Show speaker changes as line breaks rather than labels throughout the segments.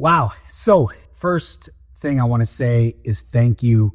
Wow. So first thing I want to say is thank you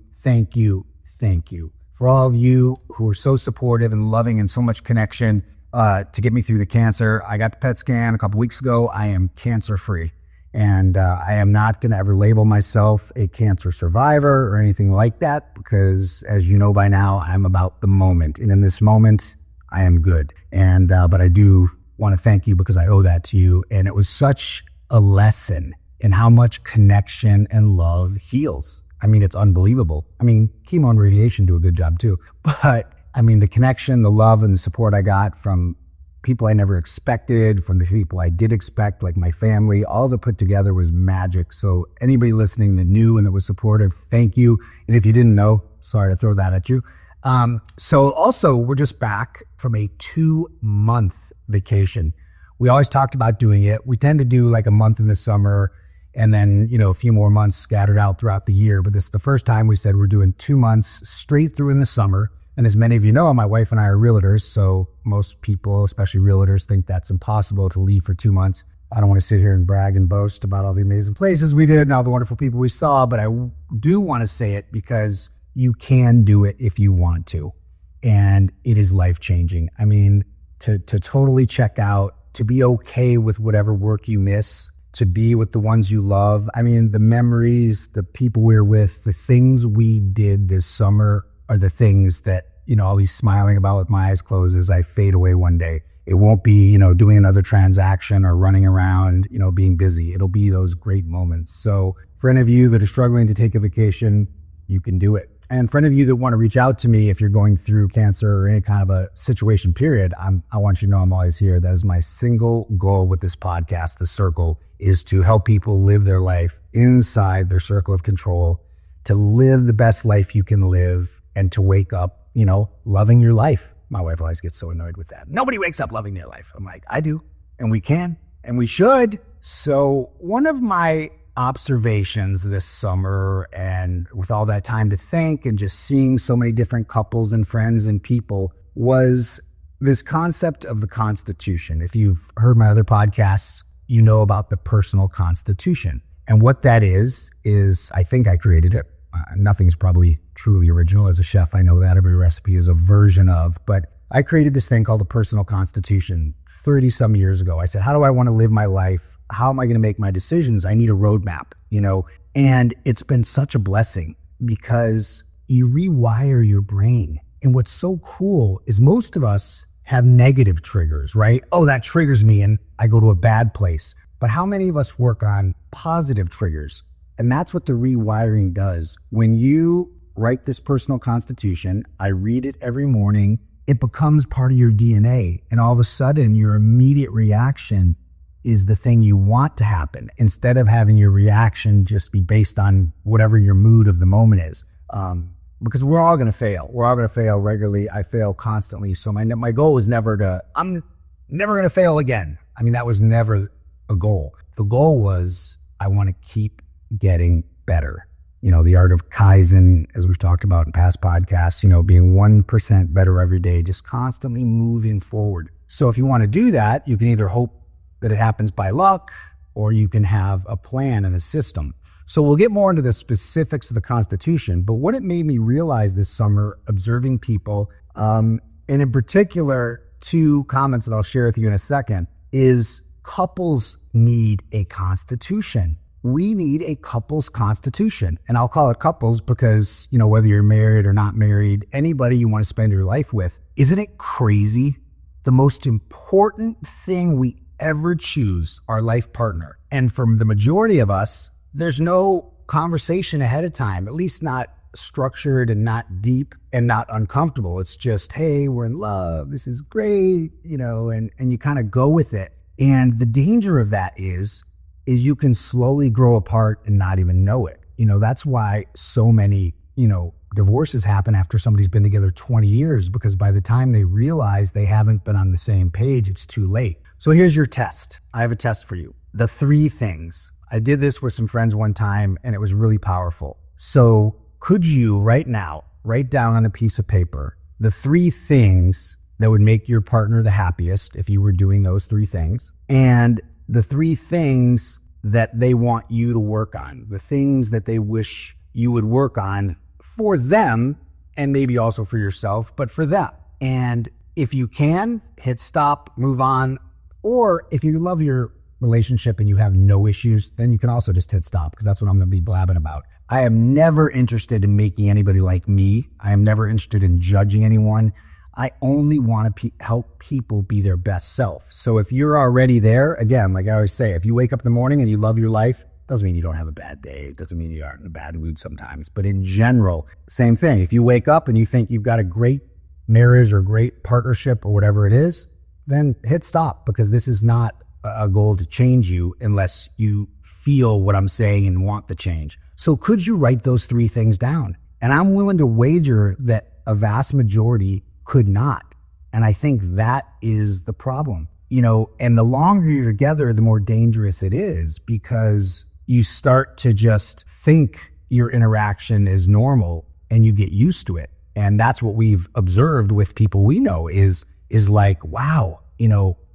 for all of you who are so supportive and loving and so much connection to get me through the cancer. I got the PET scan a couple weeks ago. I am cancer free, and I am not going to ever label myself a cancer survivor or anything like that, because as you know by now, I'm about the moment, and in this moment I am good. And but I do want to thank you because I owe that to you, and it was such a lesson in how much connection and love heals. I mean, it's unbelievable. I mean, chemo and radiation do a good job too. But I mean, the connection, the love, and the support I got from people I never expected, from the people I did expect, like my family, all of it put together was magic. So anybody listening that knew and that was supportive, thank you. And if you didn't know, sorry to throw that at you. So also, we're just back from a 2-month vacation. We always talked about doing it. We tend to do like a month in the summer, and then, a few more months scattered out throughout the year. But this is the first time we said we're doing 2 months straight through in the summer. And as many of you know, my wife and I are realtors. So most people, especially realtors, think that's impossible to leave for 2 months. I don't want to sit here and brag and boast about all the amazing places we did and all the wonderful people we saw. But I do want to say it because you can do it if you want to. And it is life-changing. I mean, to totally check out, to be okay with whatever work you miss, to be with the ones you love. I mean, the memories, the people we're with, the things we did this summer are the things that, I'll be smiling about with my eyes closed as I fade away one day. It won't be, doing another transaction or running around, being busy. It'll be those great moments. So for any of you that are struggling to take a vacation, you can do it. And for any of you that want to reach out to me if you're going through cancer or any kind of a situation, period, I want you to know I'm always here. That is my single goal with this podcast, The Circle, is to help people live their life inside their circle of control, to live the best life you can live, and to wake up, loving your life. My wife always gets so annoyed with that. Nobody wakes up loving their life. I'm like, I do, and we can, and we should. So one of my observations this summer, and with all that time to think and just seeing so many different couples and friends and people, was this concept of the Constitution. If you've heard my other podcasts, you know about the personal constitution. And what that is I think I created it. Nothing's probably truly original. As a chef, I know that every recipe is a version of, but I created this thing called the personal constitution 30 some years ago. I said, how do I want to live my life? How am I going to make my decisions? I need a roadmap, and it's been such a blessing because you rewire your brain. And what's so cool is most of us have negative triggers, right? Oh, that triggers me and I go to a bad place. But how many of us work on positive triggers? And that's what the rewiring does. When you write this personal constitution, I read it every morning, it becomes part of your DNA. And all of a sudden, your immediate reaction is the thing you want to happen, instead of having your reaction just be based on whatever your mood of the moment is. Because we're all going to fail. We're all going to fail regularly. I fail constantly. So my goal was I'm never going to fail again. I mean, that was never a goal. The goal was, I want to keep getting better. The art of Kaizen, as we've talked about in past podcasts, being 1% better every day, just constantly moving forward. So if you want to do that, you can either hope that it happens by luck, or you can have a plan and a system. So we'll get more into the specifics of the Constitution, but what it made me realize this summer, observing people, and in particular, 2 comments that I'll share with you in a second, is couples need a constitution. We need a couples constitution. And I'll call it couples because, whether you're married or not married, anybody you want to spend your life with, isn't it crazy? The most important thing we ever choose, our life partner. And for the majority of us, there's no conversation ahead of time, at least not structured and not deep and not uncomfortable. It's just, hey, we're in love. This is great, and you kind of go with it. And the danger of that is you can slowly grow apart and not even know it. That's why so many, divorces happen after somebody's been together 20 years, because by the time they realize they haven't been on the same page, it's too late. So here's your test. I have a test for you. The 3 things. I did this with some friends one time and it was really powerful. So could you right now write down on a piece of paper the 3 things that would make your partner the happiest if you were doing those 3 things, and the 3 things that they want you to work on, the things that they wish you would work on for them, and maybe also for yourself, but for them. And if you can, hit stop, move on. Or if you love your relationship and you have no issues, then you can also just hit stop, because that's what I'm going to be blabbing about. I am never interested in making anybody like me. I am never interested in judging anyone. I only want to help people be their best self. So if you're already there, again, like I always say, if you wake up in the morning and you love your life, doesn't mean you don't have a bad day. It doesn't mean you aren't in a bad mood sometimes. But in general, same thing. If you wake up and you think you've got a great marriage or great partnership or whatever it is, then hit stop, because this is not a goal to change you unless you feel what I'm saying and want the change. So could you write those 3 things down? And I'm willing to wager that a vast majority could not. And I think that is the problem. And the longer you're together, the more dangerous it is, because you start to just think your interaction is normal and you get used to it. And that's what we've observed with people we know is like, wow,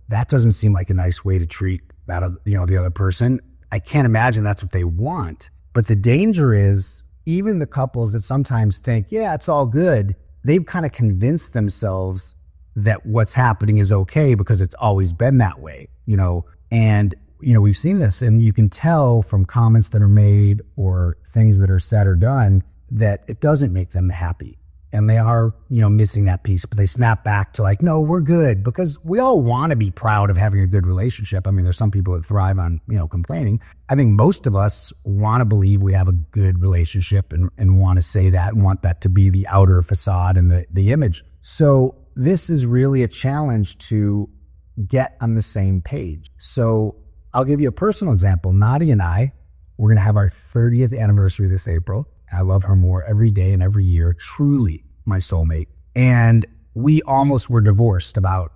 that doesn't seem like a nice way to treat that, the other person. I can't imagine that's what they want. But the danger is, even the couples that sometimes think, yeah, it's all good, they've kind of convinced themselves that what's happening is okay because it's always been that way, and we've seen this, and you can tell from comments that are made or things that are said or done that it doesn't make them happy. And they are, missing that piece, but they snap back to like, no, we're good, because we all want to be proud of having a good relationship. I mean, there's some people that thrive on, complaining. I think most of us want to believe we have a good relationship and want to say that and want that to be the outer facade and the image. So this is really a challenge to get on the same page. So I'll give you a personal example. Nadia and I, we're going to have our 30th anniversary this April. I love her more every day and every year, truly my soulmate. And we almost were divorced about,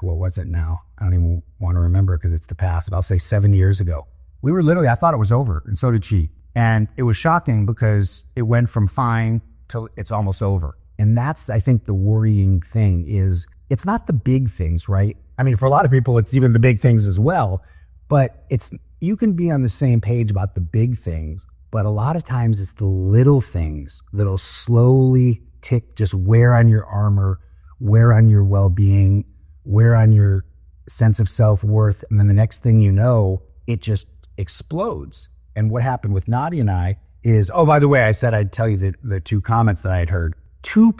what was it now? I don't even want to remember because it's the past, but I'll say 7 years ago. We were literally, I thought it was over, and so did she. And it was shocking because it went from fine to it's almost over. And that's, I think, the worrying thing is it's not the big things, right? I mean, for a lot of people, it's even the big things as well. But you can be on the same page about the big things, but a lot of times it's the little things that'll slowly just wear on your armor, wear on your well-being, wear on your sense of self-worth. And then the next thing you know, it just explodes. And what happened with Nadia and I is, oh, by the way, I said I'd tell you the 2 comments that I had heard. 2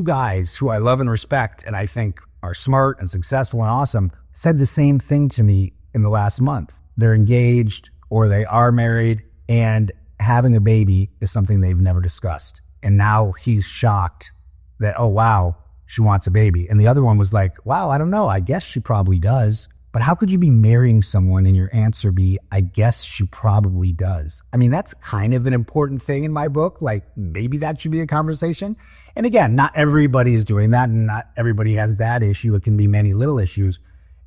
guys who I love and respect and I think are smart and successful and awesome, said the same thing to me in the last month. They're engaged or they are married, and having a baby is something they've never discussed. And now he's shocked that, oh, wow, she wants a baby. And the other one was like, wow, I don't know. I guess she probably does. But how could you be marrying someone and your answer be, I guess she probably does? I mean, that's kind of an important thing in my book. Like, maybe that should be a conversation. And again, not everybody is doing that, and not everybody has that issue. It can be many little issues.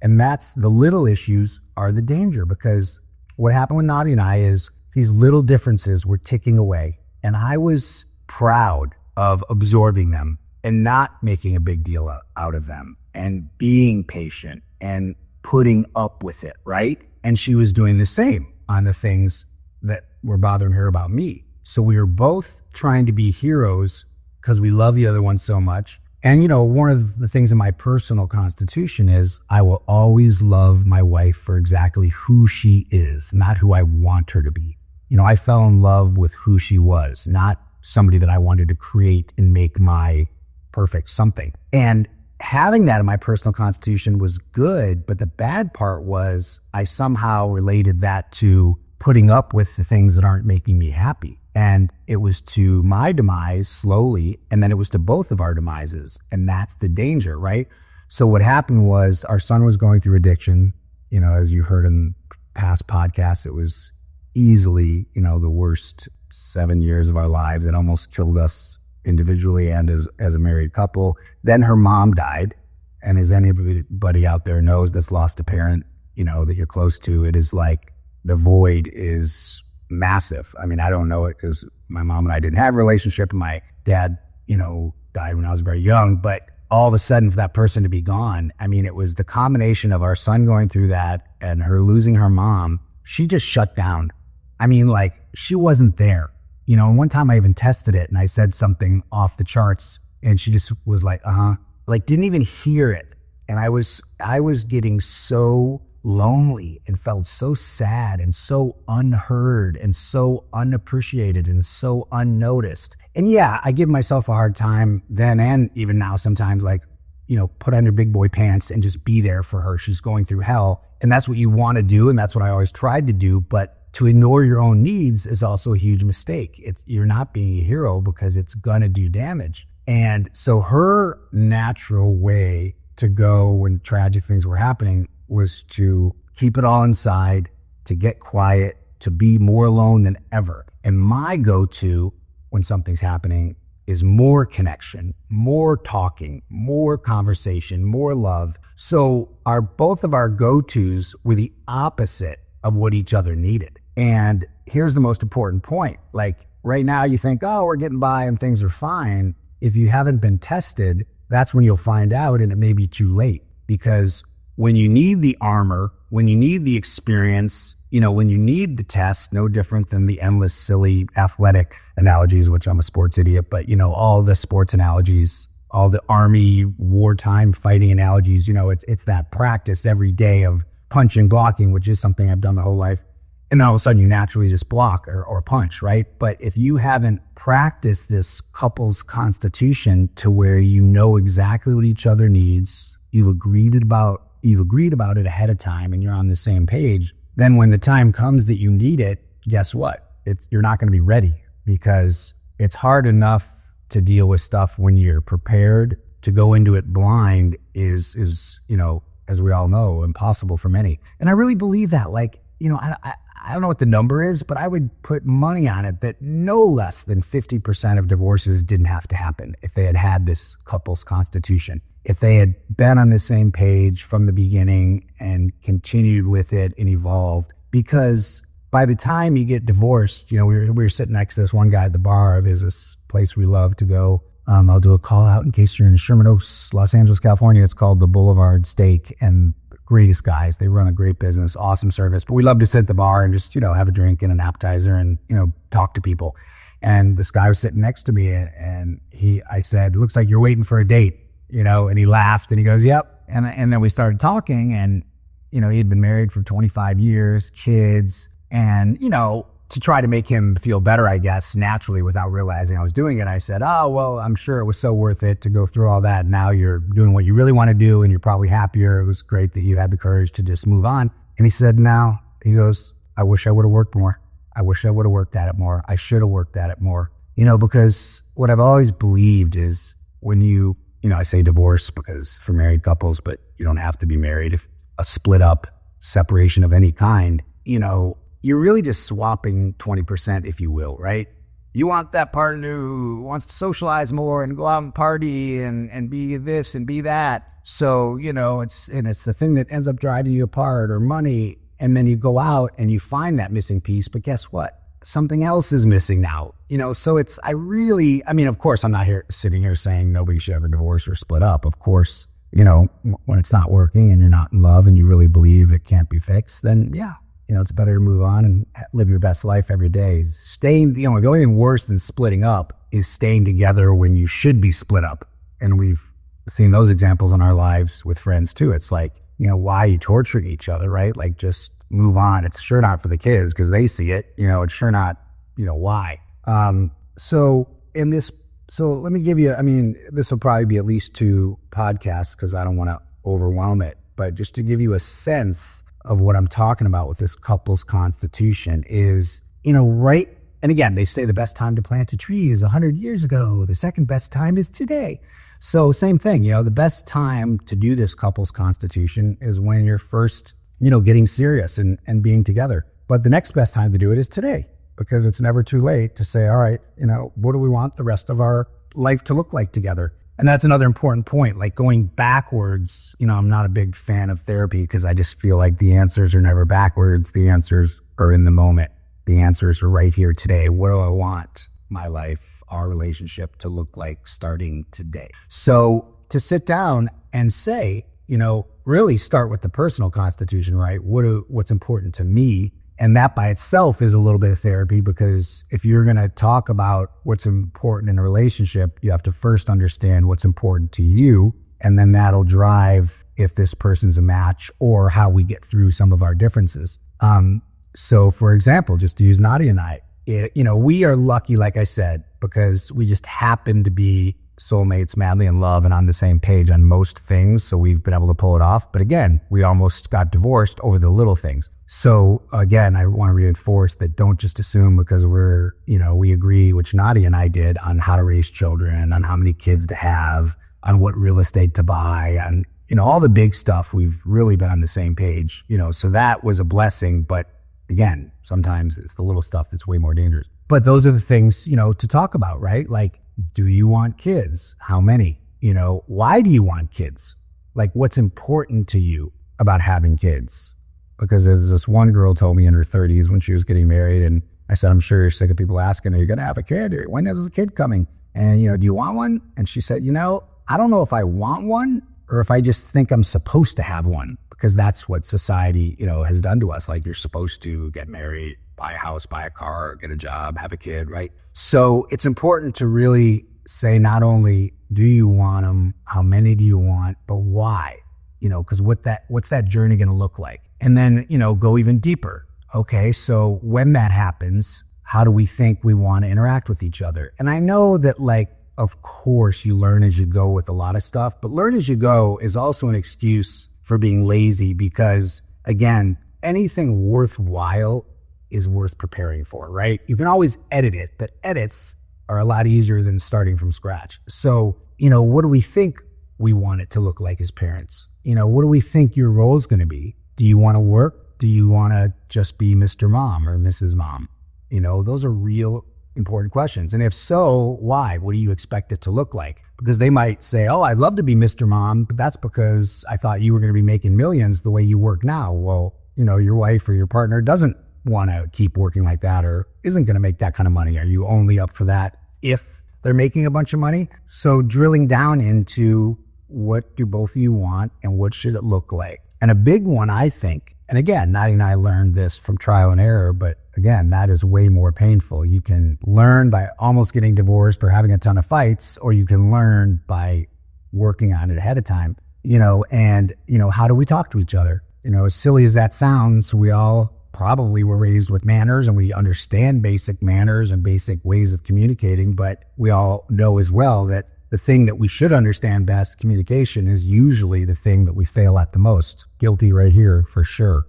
And that's the little issues are the danger, because what happened with Nadia and I is these little differences were ticking away. And I was proud of absorbing them and not making a big deal out of them and being patient and putting up with it, right? And she was doing the same on the things that were bothering her about me. So we were both trying to be heroes because we love the other one so much. And, one of the things in my personal constitution is I will always love my wife for exactly who she is, not who I want her to be. I fell in love with who she was, not somebody that I wanted to create and make my perfect something. And having that in my personal constitution was good, but the bad part was I somehow related that to putting up with the things that aren't making me happy. And it was to my demise slowly, and then it was to both of our demises. And that's the danger, right? So what happened was our son was going through addiction. As you heard in past podcasts, it was easily, the worst 7 years of our lives. It almost killed us individually and as a married couple. Then her mom died. And as anybody out there knows that's lost a parent, that you're close to, it is like the void is massive. I mean, I don't know it because my mom and I didn't have a relationship. My dad, died when I was very young, but all of a sudden for that person to be gone, I mean, it was the combination of our son going through that and her losing her mom she just shut down. I mean, like, she wasn't there. And one time I even tested it and I said something off the charts and she just was like, like didn't even hear it. And I was getting so lonely and felt so sad and so unheard and so unappreciated and so unnoticed. And yeah, I give myself a hard time then and even now sometimes, like, put on your big boy pants and just be there for her. She's going through hell. And that's what you want to do. And that's what I always tried to do. But to ignore your own needs is also a huge mistake. You're not being a hero because it's going to do damage. And so her natural way to go when tragic things were happening was to keep it all inside, to get quiet, to be more alone than ever. And my go-to when something's happening is more connection, more talking, more conversation, more love. So both of our go-tos were the opposite of what each other needed. And here's the most important point. Like right now you think, oh, we're getting by and things are fine. If you haven't been tested, that's when you'll find out, and it may be too late. Because when you need the armor, when you need the experience, when you need the test, no different than the endless silly athletic analogies, which I'm a sports idiot, but all the sports analogies, all the army wartime fighting analogies, it's that practice every day of punching, blocking, which is something I've done my whole life. And then all of a sudden you naturally just block or punch, right? But if you haven't practiced this couple's constitution to where you know exactly what each other needs, you've agreed about it ahead of time and you're on the same page, then when the time comes that you need it, guess what? You're not going to be ready, because it's hard enough to deal with stuff when you're prepared. To go into it blind is as we all know, impossible for many. And I really believe that. Like, I don't know what the number is, but I would put money on it that no less than 50% of divorces didn't have to happen if they had this couple's constitution. If they had been on the same page from the beginning and continued with it and evolved. Because by the time you get divorced, we were sitting next to this one guy at the bar. There's this place we love to go. I'll do a call out in case you're in Sherman Oaks, Los Angeles, California. It's called the Boulevard Steak, and greatest guys. They run a great business, awesome service. But we love to sit at the bar and just, have a drink and an appetizer and, talk to people. And this guy was sitting next to me and I said, looks like you're waiting for a date, and he laughed and he goes, yep. And then we started talking and, he had been married for 25 years, kids, and, to try to make him feel better, I guess, naturally without realizing I was doing it, I said, oh, well, I'm sure it was so worth it to go through all that. Now you're doing what you really want to do and you're probably happier. It was great that you had the courage to just move on. And he said, he goes, I wish I would have worked more. I wish I would have worked at it more. I should have worked at it more. Because what I've always believed is when I say divorce because for married couples, but you don't have to be married. If a split up separation of any kind, you're really just swapping 20%, if you will, right? You want that partner who wants to socialize more and go out and party and be this and be that. So, it's the thing that ends up driving you apart, or money. And then you go out and you find that missing piece, but guess what? Something else is missing now. So of course, I'm not sitting here saying nobody should ever divorce or split up. Of course, when it's not working and you're not in love and you really believe it can't be fixed, then yeah. It's better to move on and live your best life every day. The only thing worse than splitting up is staying together when you should be split up. And we've seen those examples in our lives with friends too. It's like, why are you torturing each other, right? Like, just move on. It's sure not for the kids because they see it. It's sure not, why. So let me give you, this will probably be at least 2 podcasts because I don't want to overwhelm it. But just to give you a sense of what I'm talking about with this couple's constitution is, right. And again, they say the best time to plant a tree is 100 years ago. The second best time is today. So same thing, the best time to do this couple's constitution is when you're first, getting serious and being together. But the next best time to do it is today, because it's never too late to say, all right, what do we want the rest of our life to look like together? And that's another important point, like going backwards. I'm not a big fan of therapy because I just feel like the answers are never backwards. The answers are in the moment. The answers are right here today. What do I want my life, our relationship to look like starting today? So to sit down and say, really start with the personal constitution, right? What's important to me? And that by itself is a little bit of therapy, because if you're going to talk about what's important in a relationship, you have to first understand what's important to you. And then that'll drive if this person's a match or how we get through some of our differences. So for example, just to use Nadia and I, we are lucky, like I said, because we just happen to be soulmates, madly in love, and on the same page on most things. So we've been able to pull it off. But again, we almost got divorced over the little things. So again, I want to reinforce that don't just assume because we agree, which Nadia and I did, on how to raise children, on how many kids to have, on what real estate to buy, on, all the big stuff. We've really been on the same page, so that was a blessing. But again, sometimes it's the little stuff that's way more dangerous. But those are the things, to talk about, right? Like, do you want kids? How many? Why do you want kids? Like, what's important to you about having kids? Because as this one girl told me in her 30s when she was getting married, and I said, I'm sure you're sick of people asking, are you going to have a kid? When is the kid coming? And, do you want one? And she said, I don't know if I want one or if I just think I'm supposed to have one, because that's what society, has done to us. Like, you're supposed to get married, buy a house, buy a car, get a job, have a kid, right? So it's important to really say, not only do you want them, how many do you want, but why? Because what's that journey going to look like? And then, go even deeper. Okay, so when that happens, how do we think we want to interact with each other? And I know that, of course, you learn as you go with a lot of stuff, but learn as you go is also an excuse for being lazy, because, again, anything worthwhile is worth preparing for, right? You can always edit it, but edits are a lot easier than starting from scratch. So, what do we think we want it to look like as parents? What do we think your role is going to be? Do you want to work? Do you want to just be Mr. Mom or Mrs. Mom? Those are real important questions. And if so, why? What do you expect it to look like? Because they might say, oh, I'd love to be Mr. Mom, but that's because I thought you were going to be making millions the way you work now. Well, your wife or your partner doesn't want to keep working like that, or isn't going to make that kind of money. Are you only up for that if they're making a bunch of money? So drilling down into what do both of you want and what should it look like? And a big one, I think, and again, Nadia and I learned this from trial and error, but again, that is way more painful. You can learn by almost getting divorced or having a ton of fights, or you can learn by working on it ahead of time, and how do we talk to each other? As silly as that sounds, we all probably were raised with manners and we understand basic manners and basic ways of communicating, but we all know as well that the thing that we should understand best, communication, is usually the thing that we fail at the most. Guilty right here for sure.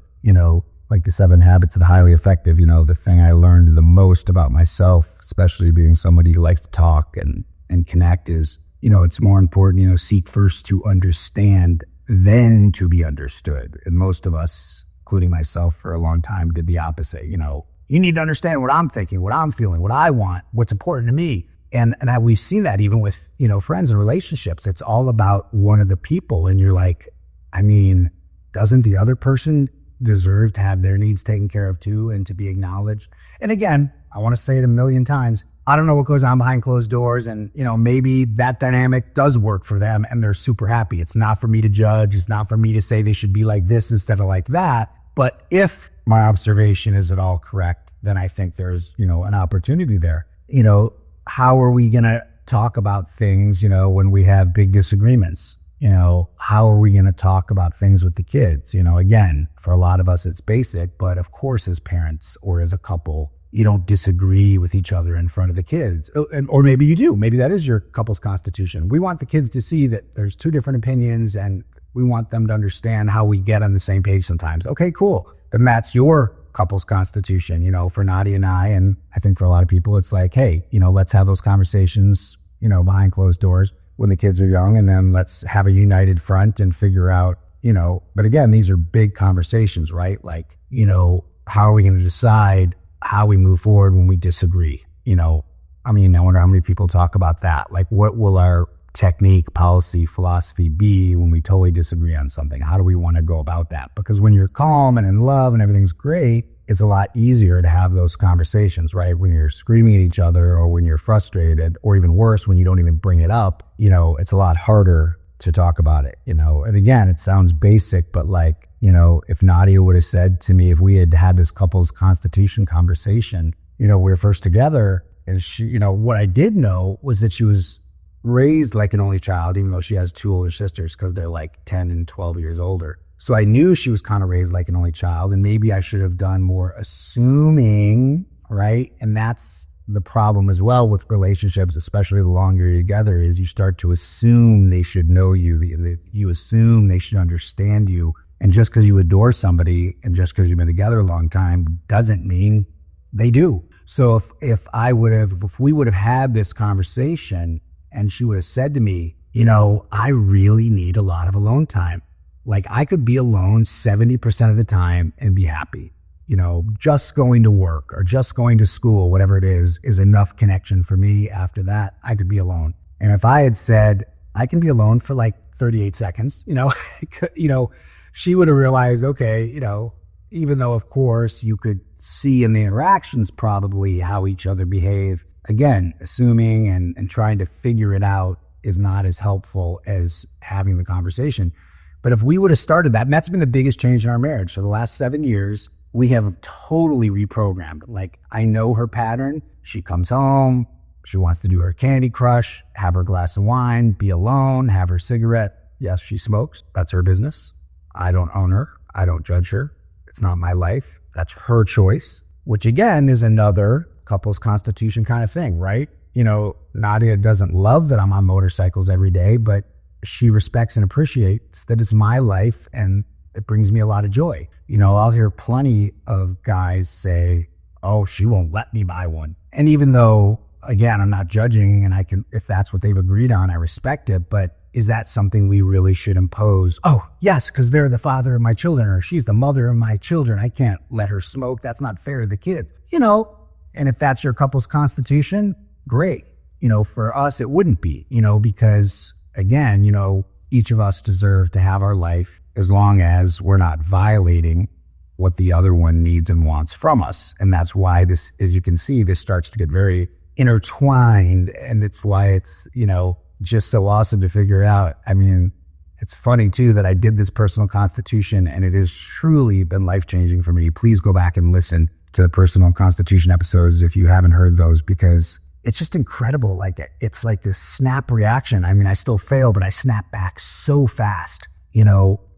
Like the 7 habits of the highly effective, the thing I learned the most about myself, especially being somebody who likes to talk and connect, is, it's more important, seek first to understand, then to be understood. And most of us, including myself for a long time, did the opposite. You need to understand what I'm thinking, what I'm feeling, what I want, what's important to me. And we've seen that even with, friends and relationships. It's all about one of the people. And you're like, doesn't the other person deserve to have their needs taken care of too and to be acknowledged? And again, I want to say it a million times, I don't know what goes on behind closed doors, and maybe that dynamic does work for them and they're super happy. It's not for me to judge. It's not for me to say they should be like this instead of like that. But if my observation is at all correct, then I think there's, an opportunity there. How are we going to talk about things, when we have big disagreements? How are we going to talk about things with the kids? Again, for a lot of us, it's basic, but of course, as parents or as a couple, you don't disagree with each other in front of the kids. Or maybe you do. Maybe that is your couple's constitution. We want the kids to see that there's 2 different opinions, and we want them to understand how we get on the same page sometimes. Okay, cool. Then that's your couple's constitution, for Nadia and I. And I think for a lot of people, it's like, hey, let's have those conversations, behind closed doors when the kids are young, and then let's have a united front and figure out, but again, these are big conversations, right? Like, how are we going to decide how we move forward when we disagree? I wonder how many people talk about that. Like, what will our technique, policy, philosophy be when we totally disagree on something? How do we want to go about that? Because when you're calm and in love and everything's great, it's a lot easier to have those conversations, right? When you're screaming at each other, or when you're frustrated, or even worse, when you don't even bring it up, it's a lot harder to talk about it, And again, it sounds basic, but if Nadia would have said to me, if we had had this couples constitution conversation, we were first together, and she, what I did know was that she was raised like an only child, even though she has two older sisters because they're like 10 and 12 years older. So I knew she was kind of raised like an only child, and maybe I should have done more assuming, right? And that's the problem as well with relationships, especially the longer you're together, is you start to assume they should know you. You assume they should understand you. And just because you adore somebody and just because you've been together a long time doesn't mean they do. So if we would have had this conversation and she would have said to me, I really need a lot of alone time. Like, I could be alone 70% of the time and be happy. Just going to work or just going to school, whatever it is enough connection for me. After that, I could be alone. And if I had said, I can be alone for like 38 seconds, she would have realized, okay, even though, of course, you could see in the interactions probably how each other behave, again, assuming and trying to figure it out is not as helpful as having the conversation. But if we would have started that, and that's been the biggest change in our marriage. For the last 7 years, we have totally reprogrammed. Like, I know her pattern. She comes home, she wants to do her Candy Crush, have her glass of wine, be alone, have her cigarette. Yes, she smokes. That's her business. I don't own her. I don't judge her. It's not my life. That's her choice, which again is another couples constitution kind of thing, right? Nadia doesn't love that I'm on motorcycles every day, but she respects and appreciates that it's my life and it brings me a lot of joy. I'll hear plenty of guys say, oh, she won't let me buy one. And even though, again, I'm not judging and if that's what they've agreed on, I respect it, but is that something we really should impose? Oh, yes, because they're the father of my children, or she's the mother of my children. I can't let her smoke. That's not fair to the kids. And if that's your couple's constitution, great. For us, it wouldn't be, because again, each of us deserve to have our life as long as we're not violating what the other one needs and wants from us. And that's why this, as you can see, this starts to get very intertwined. And it's why it's, just so awesome to figure out. I mean, it's funny too that I did this personal constitution and it has truly been life-changing for me. Please go back and listen to the personal constitution episodes if you haven't heard those, because it's just incredible. Like, it's like this snap reaction. I mean, I still fail, but I snap back so fast.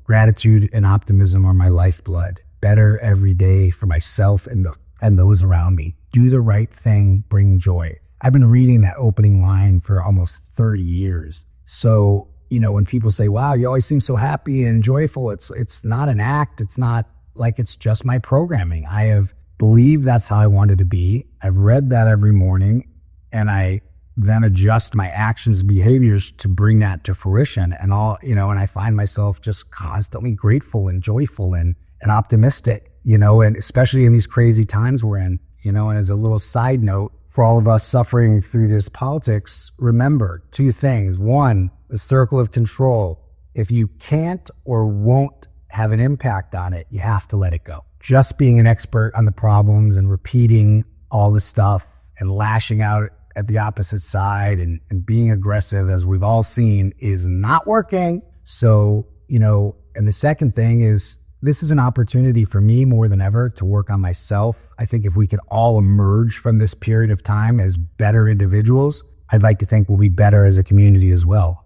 Gratitude and optimism are my lifeblood. Better every day for myself and those around me. Do the right thing, bring joy. I've been reading that opening line for almost 30 years. So, when people say, wow, you always seem so happy and joyful, it's not an act. It's not like it's just my programming. I have believed that's how I wanted to be. I've read that every morning, and I then adjust my actions and behaviors to bring that to fruition. And and I find myself just constantly grateful and joyful and optimistic, and especially in these crazy times we're in, and as a little side note, for all of us suffering through this politics, remember 2 things. 1, the circle of control. If you can't or won't have an impact on it, you have to let it go. Just being an expert on the problems and repeating all the stuff and lashing out at the opposite side and being aggressive, as we've all seen, is not working. So, and the second thing is, this is an opportunity for me more than ever to work on myself. I think if we could all emerge from this period of time as better individuals, I'd like to think we'll be better as a community as well,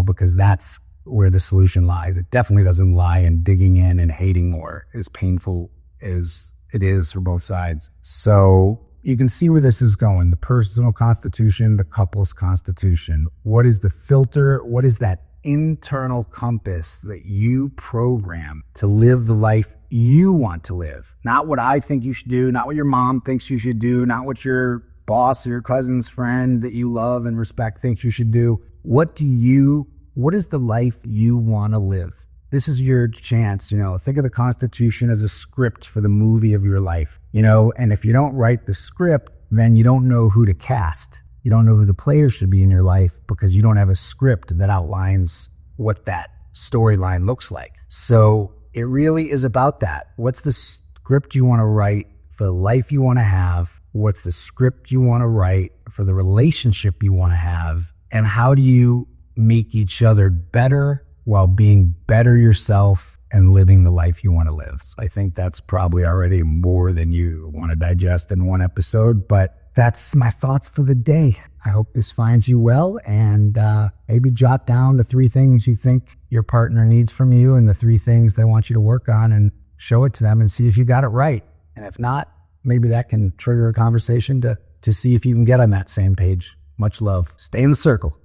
because that's where the solution lies. It definitely doesn't lie in digging in and hating more, as painful as it is for both sides. So you can see where this is going. The personal constitution, the couple's constitution. What is the filter? What is that internal compass that you program to live the life you want to live? Not what I think you should do, not what your mom thinks you should do, not what your boss or your cousin's friend that you love and respect thinks you should do. What is the life you want to live? This is your chance, think of the Constitution as a script for the movie of your life, and if you don't write the script, then you don't know who to cast. You don't know who the players should be in your life because you don't have a script that outlines what that storyline looks like. So it really is about that. What's the script you want to write for the life you want to have? What's the script you want to write for the relationship you want to have? And how do you make each other better while being better yourself and living the life you want to live. So I think that's probably already more than you want to digest in one episode, but that's my thoughts for the day. I hope this finds you well, and maybe jot down the 3 things you think your partner needs from you and the 3 things they want you to work on, and show it to them and see if you got it right. And if not, maybe that can trigger a conversation to see if you can get on that same page. Much love. Stay in the circle.